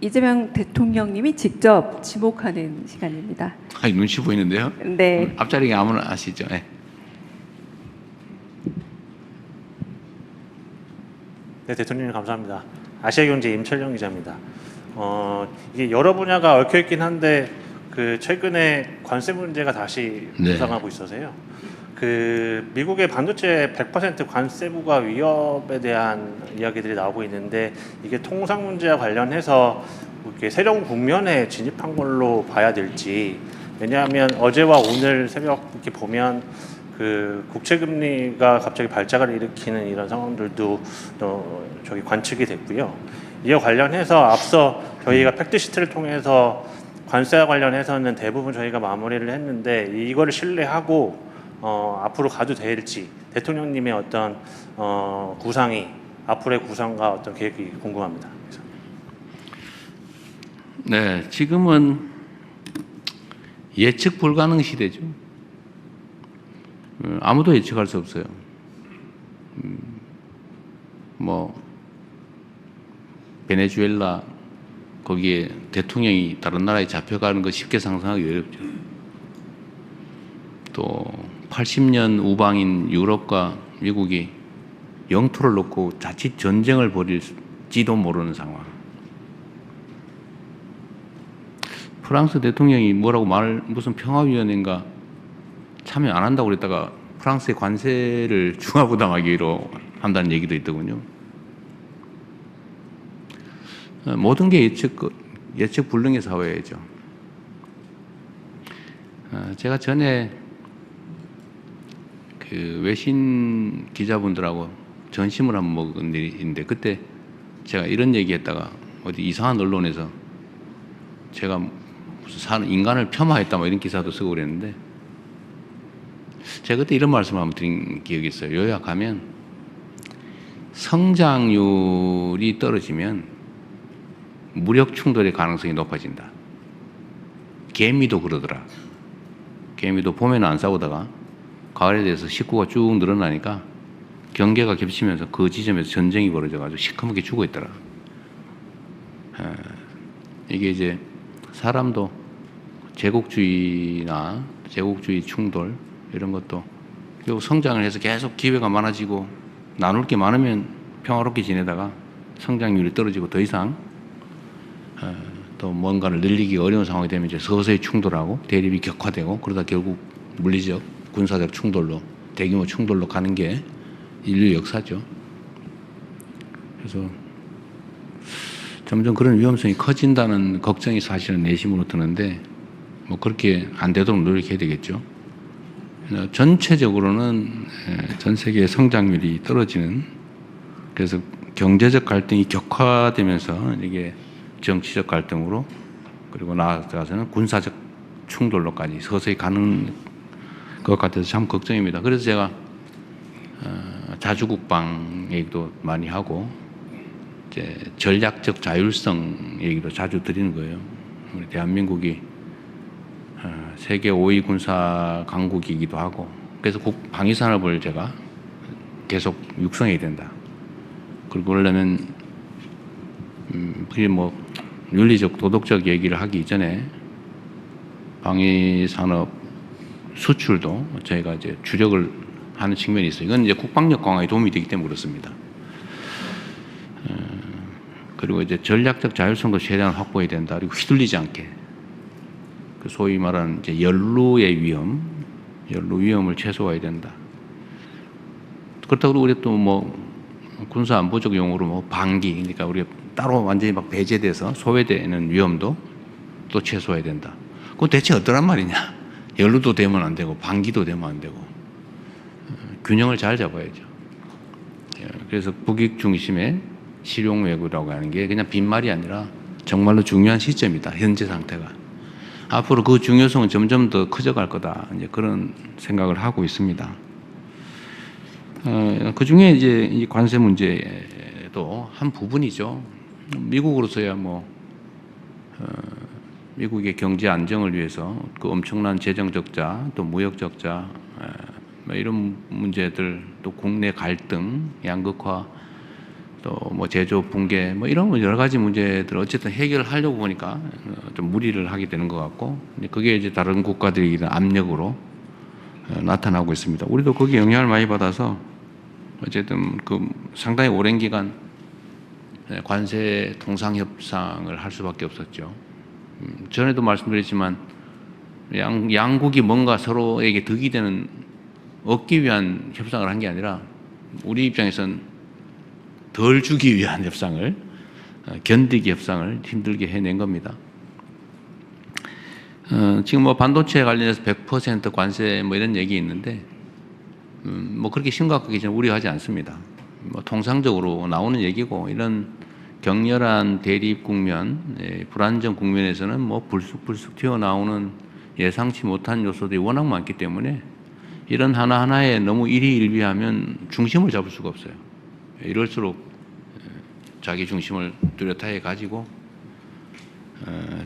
이재명 대통령님이 직접 지목하는 시간입니다. 아니, 눈치 보이는데요? 네. 앞자리에 아무나 아시죠? 네. 네, 대통령님 감사합니다. 아시아경제 임철영 기자입니다. 이게 여러 분야가 얽혀 있긴 한데 그 최근에 관세 문제가 다시 네. 부상하고 있어서요. 그 미국의 반도체 100% 관세 부과 위협에 대한 이야기들이 나오고 있는데 이게 통상 문제와 관련해서 이렇게 새로운 국면에 진입한 걸로 봐야 될지, 왜냐하면 어제와 오늘 새벽 이렇게 보면 그 국채 금리가 갑자기 발작을 일으키는 이런 상황들도 저기 관측이 됐고요. 이와 관련해서 앞서 저희가 팩트시트를 통해서 관세와 관련해서는 대부분 저희가 마무리를 했는데 이거를 신뢰하고 앞으로 가도 될지 대통령님의 어떤 구상이 앞으로의 구상과 어떤 계획이 궁금합니다. 네, 지금은 예측 불가능 시대죠. 아무도 예측할 수 없어요. 뭐 베네수엘라 거기에 대통령이 다른 나라에 잡혀가는 거 쉽게 상상하기 어렵죠. 또 80년 우방인 유럽과 미국이 영토를 놓고 자칫 전쟁을 벌일지도 모르는 상황. 프랑스 대통령이 뭐라고 무슨 평화위원회인가 참여 안 한다고 그랬다가 프랑스의 관세를 중화부담하기로 한다는 얘기도 있더군요. 모든 게 예측 불능의 사회죠. 제가 전에 그 외신 기자분들하고 전심을 한번 먹은 일이 있는데 그때 제가 이런 얘기했다가 어디 이상한 언론에서 제가 무슨 인간을 폄하했다 뭐 이런 기사도 쓰고 그랬는데 제가 그때 이런 말씀을 한번 드린 기억이 있어요. 요약하면 성장률이 떨어지면 무력 충돌의 가능성이 높아진다. 개미도 그러더라. 개미도 봄에는 안 싸우다가 가을에 대해서 식구가 쭉 늘어나니까 경계가 겹치면서 그 지점에서 전쟁이 벌어져가지고 시커멓게 죽어 있더라. 이게 이제 사람도 제국주의나 제국주의 충돌 이런 것도 결국 성장을 해서 계속 기회가 많아지고 나눌 게 많으면 평화롭게 지내다가 성장률이 떨어지고 더 이상 또 뭔가를 늘리기 어려운 상황이 되면 이제 서서히 충돌하고 대립이 격화되고 그러다 결국 물리적, 군사적 충돌로 대규모 충돌로 가는 게 인류 역사죠. 그래서 점점 그런 위험성이 커진다는 걱정이 사실은 내심으로 드는데 뭐 그렇게 안 되도록 노력해야 되겠죠. 전체적으로는 전 세계의 성장률이 떨어지는, 그래서 경제적 갈등이 격화되면서 이게 정치적 갈등으로 그리고 나아가서는 군사적 충돌로까지 서서히 가는 것 같아서 참 걱정입니다. 그래서 제가 자주국방 얘기도 많이 하고 이제 전략적 자율성 얘기도 자주 드리는 거예요. 우리 대한민국이 세계 5위 군사 강국이기도 하고 그래서 방위산업을 제가 계속 육성해야 된다. 그리고 그러려면 그게 뭐 윤리적 도덕적 얘기를 하기 이전에 방위산업 수출도 저희가 이제 주력을 하는 측면이 있어요. 이건 이제 국방력 강화에 도움이 되기 때문에 그렇습니다. 그리고 이제 전략적 자율성도 최대한 확보해야 된다. 그리고 휘둘리지 않게. 그 소위 말하는 이제 연루 위험을 최소화해야 된다. 그렇다고 우리 또 뭐 군사 안보적 용어로 뭐 방기, 그러니까 우리가 따로 완전히 막 배제돼서 소외되는 위험도 또 최소화해야 된다. 그건 대체 어떠란 말이냐? 연루도 되면 안 되고 방기도 되면 안 되고 균형을 잘 잡아야죠. 그래서 북익 중심의 실용 외교라고 하는 게 그냥 빈말이 아니라 정말로 중요한 시점이다. 현재 상태가. 앞으로 그 중요성은 점점 더 커져갈 거다. 이제 그런 생각을 하고 있습니다. 그 중에 이제 이 관세 문제도 한 부분이죠. 미국으로서야 뭐 미국의 경제 안정을 위해서 그 엄청난 재정 적자, 또 무역 적자, 뭐 이런 문제들, 또 국내 갈등, 양극화, 또 뭐 제조 붕괴 뭐 이런 여러 가지 문제들을 어쨌든 해결하려고 보니까 좀 무리를 하게 되는 것 같고 그게 이제 다른 국가들이 이런 압력으로 나타나고 있습니다. 우리도 거기에 영향을 많이 받아서 어쨌든 그 상당히 오랜 기간 관세 통상 협상을 할 수밖에 없었죠. 전에도 말씀드렸지만 양국이 뭔가 서로에게 득이 되는 얻기 위한 협상을 한 게 아니라 우리 입장에선 덜 주기 위한 협상을 견디기 협상을 힘들게 해낸 겁니다. 지금 뭐 반도체 관련해서 100% 관세 뭐 이런 얘기 있는데 뭐 그렇게 심각하게 저는 우려하지 않습니다. 뭐 통상적으로 나오는 얘기고 이런 격렬한 대립 국면, 불안정 국면에서는 뭐 불쑥불쑥 튀어나오는 예상치 못한 요소들이 워낙 많기 때문에 이런 하나하나에 너무 일희일비하면 중심을 잡을 수가 없어요. 이럴수록 자기 중심을 뚜렷하게 가지고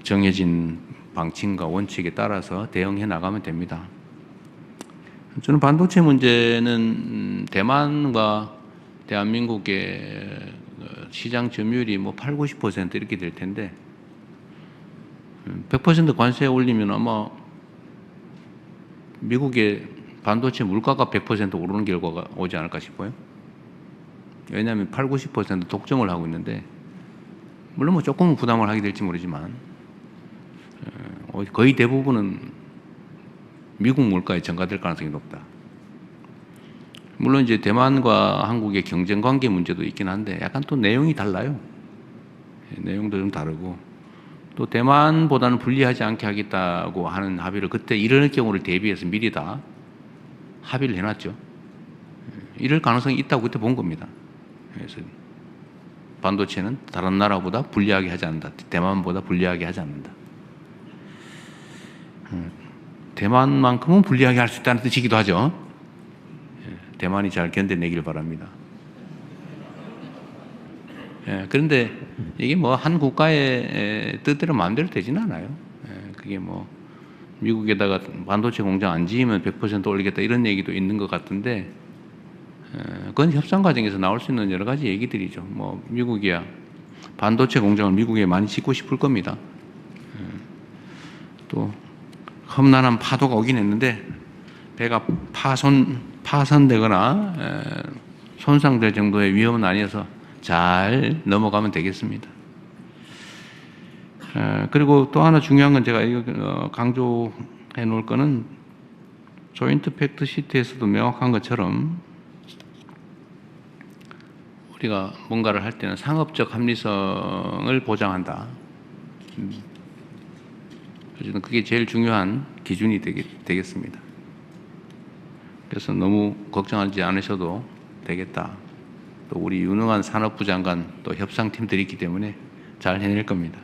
정해진 방침과 원칙에 따라서 대응해 나가면 됩니다. 저는 반도체 문제는 대만과 대한민국의 시장 점유율이 뭐 8, 90% 이렇게 될 텐데 100% 관세 올리면 아마 미국의 반도체 물가가 100% 오르는 결과가 오지 않을까 싶어요. 왜냐하면 8, 90% 독점을 하고 있는데 물론 뭐 조금은 부담을 하게 될지 모르지만 거의 대부분은 미국 물가에 전가될 가능성이 높다. 물론 이제 대만과 한국의 경쟁 관계 문제도 있긴 한데 약간 또 내용이 달라요. 내용도 좀 다르고 또 대만보다는 불리하지 않게 하겠다고 하는 합의를 그때 이럴 경우를 대비해서 미리 다 합의를 해놨죠. 이럴 가능성이 있다고 그때 본 겁니다. 그래서 반도체는 다른 나라보다 불리하게 하지 않는다. 대만보다 불리하게 하지 않는다. 대만만큼은 불리하게 할 수 있다는 뜻이기도 하죠. 대만이 잘 견뎌내길 바랍니다. 그런데 이게 뭐 한 국가의 뜻대로 마음대로 되지는 않아요. 그게 뭐 미국에다가 반도체 공장 안 지으면 100% 올리겠다 이런 얘기도 있는 것 같은데 그건 협상 과정에서 나올 수 있는 여러 가지 얘기들이죠. 뭐 미국이야 반도체 공장을 미국에 많이 짓고 싶을 겁니다. 또 험난한 파도가 오긴 했는데 배가 파손되거나 손상될 정도의 위험은 아니어서 잘 넘어가면 되겠습니다. 그리고 또 하나 중요한 건 제가 강조해 놓을 거는 조인트 팩트 시트에서도 명확한 것처럼 우리가 뭔가를 할 때는 상업적 합리성을 보장한다. 어쨌든 그게 제일 중요한 기준이 되겠습니다. 그래서 너무 걱정하지 않으셔도 되겠다. 또 우리 유능한 산업부 장관 또 협상팀들이 있기 때문에 잘 해낼 겁니다.